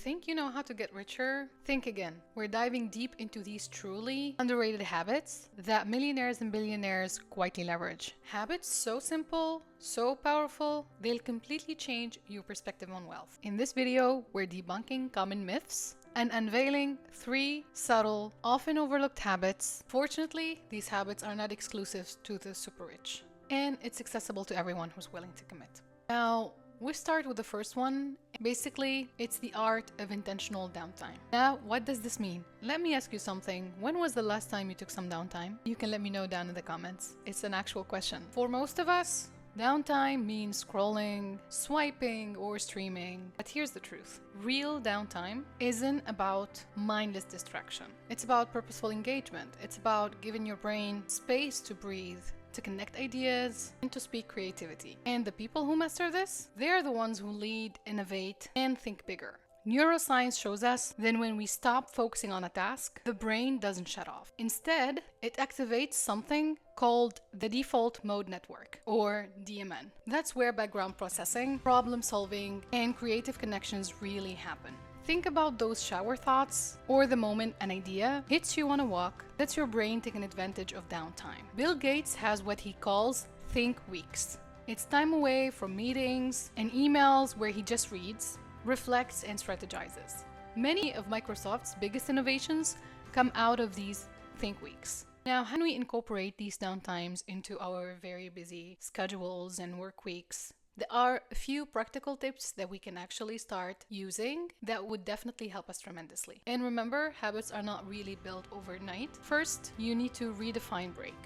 Think you know how to get richer? Think again. We're diving deep into these truly underrated habits that millionaires and billionaires quietly leverage. Habits so simple, so powerful, they'll completely change your perspective on wealth. In this video, we're debunking common myths and unveiling 3 subtle, often overlooked habits. Fortunately, these habits are not exclusive to the super rich, and it's accessible to everyone who's willing to commit. Now, we start with the first one. Basically, it's the art of intentional downtime. Now, what does this mean? Let me ask you something. When was the last time you took some downtime? You can let me know down in the comments. It's an actual question. For most of us, downtime means scrolling, swiping, or streaming. But here's the truth. Real downtime isn't about mindless distraction. It's about purposeful engagement. It's about giving your brain space to breathe, to connect ideas, and to speak creativity. And the people who master this, they're the ones who lead, innovate, and think bigger. Neuroscience shows us that when we stop focusing on a task, the brain doesn't shut off. Instead, it activates something called the default mode network, or DMN. That's where background processing, problem solving, and creative connections really happen. Think about those shower thoughts, or the moment an idea hits you on a walk. That's your brain taking advantage of downtime. Bill Gates has what he calls think weeks. It's time away from meetings and emails where he just reads, reflects, and strategizes. Many of Microsoft's biggest innovations come out of these think weeks. Now, how do we incorporate these downtimes into our very busy schedules and work weeks? There are a few practical tips that we can actually start using that would definitely help us tremendously. And remember, habits are not really built overnight. First, you need to redefine break.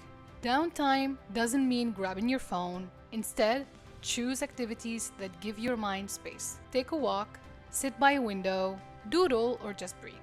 Downtime doesn't mean grabbing your phone. Instead, choose activities that give your mind space. Take a walk, sit by a window, doodle, or just breathe.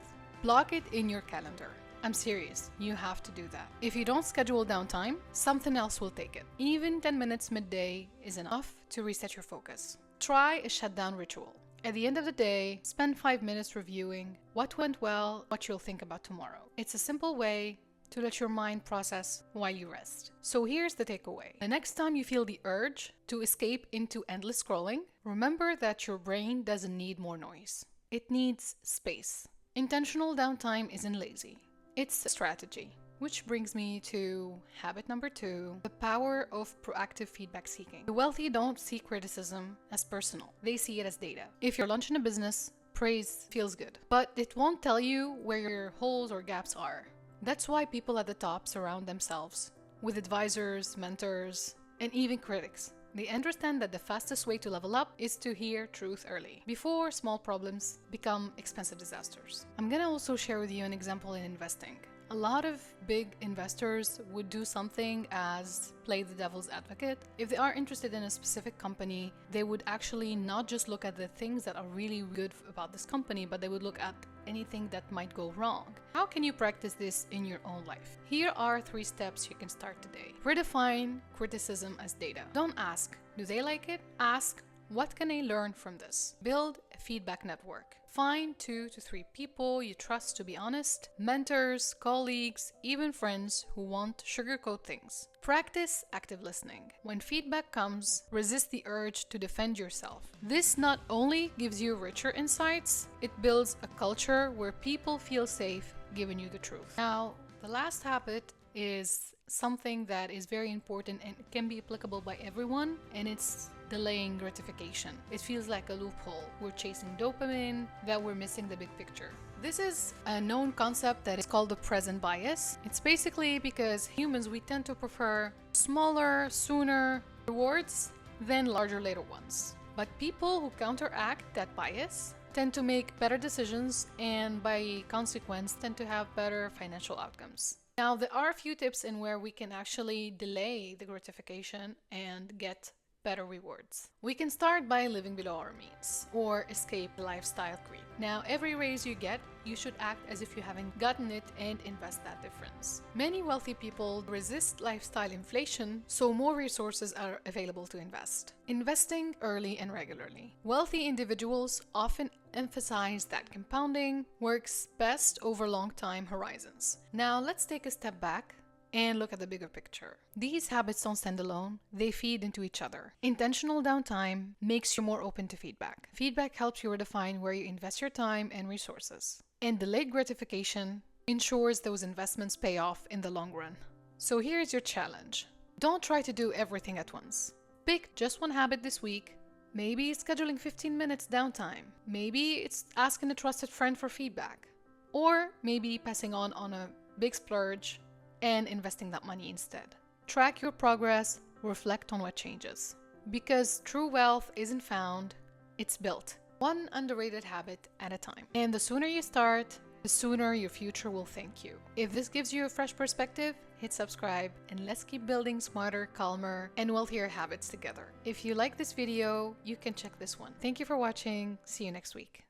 Block it in your calendar. I'm serious, you have to do that. If you don't schedule downtime, something else will take it. Even 10 minutes midday is enough to reset your focus. Try a shutdown ritual. At the end of the day, spend 5 minutes reviewing what went well, what you'll think about tomorrow. It's a simple way to let your mind process while you rest. So here's the takeaway. The next time you feel the urge to escape into endless scrolling, remember that your brain doesn't need more noise. It needs space. Intentional downtime isn't lazy. It's a strategy. Which brings me to habit number 2, the power of proactive feedback seeking. The wealthy don't see criticism as personal. They see it as data. If you're launching a business, praise feels good, but it won't tell you where your holes or gaps are. That's why people at the top surround themselves with advisors, mentors, and even critics. They understand that the fastest way to level up is to hear truth early, before small problems become expensive disasters. I'm gonna also share with you an example in investing. A lot of big investors would do something as play the devil's advocate. If they are interested in a specific company, they would actually not just look at the things that are really good about this company, but they would look at anything that might go wrong. How can you practice this in your own life? Here are 3 steps you can start today. Redefine criticism as data. Don't ask, do they like it? Ask, what can I learn from this? Build a feedback network. Find 2 to 3 people you trust to be honest, mentors, colleagues, even friends who won't sugarcoat things. Practice active listening. When feedback comes, resist the urge to defend yourself. This not only gives you richer insights, it builds a culture where people feel safe giving you the truth. Now, the last habit is something that is very important and can be applicable by everyone, and it's delaying gratification. It feels like a loophole. We're chasing dopamine, that we're missing the big picture. This is a known concept that is called the present bias. It's basically because humans, we tend to prefer smaller, sooner rewards than larger later ones. But people who counteract that bias tend to make better decisions and by consequence tend to have better financial outcomes. Now, there are a few tips in where we can actually delay the gratification and get better rewards. We can start by living below our means or escape lifestyle creep. Now, every raise you get, you should act as if you haven't gotten it and invest that difference. Many wealthy people resist lifestyle inflation, so more resources are available to invest. Investing early and regularly. Wealthy individuals often emphasize that compounding works best over long time horizons. Now, let's take a step back and look at the bigger picture. These habits don't stand alone, they feed into each other. Intentional downtime makes you more open to feedback. Feedback helps you redefine where you invest your time and resources. And delayed gratification ensures those investments pay off in the long run. So here's your challenge. Don't try to do everything at once. Pick just one habit this week. Maybe it's scheduling 15 minutes downtime. Maybe it's asking a trusted friend for feedback. Or maybe passing on a big splurge and investing that money instead. Track your progress, reflect on what changes. Because true wealth isn't found, it's built. One underrated habit at a time. And the sooner you start, the sooner your future will thank you. If this gives you a fresh perspective, hit subscribe and let's keep building smarter, calmer, and wealthier habits together. If you like this video, you can check this one. Thank you for watching. See you next week.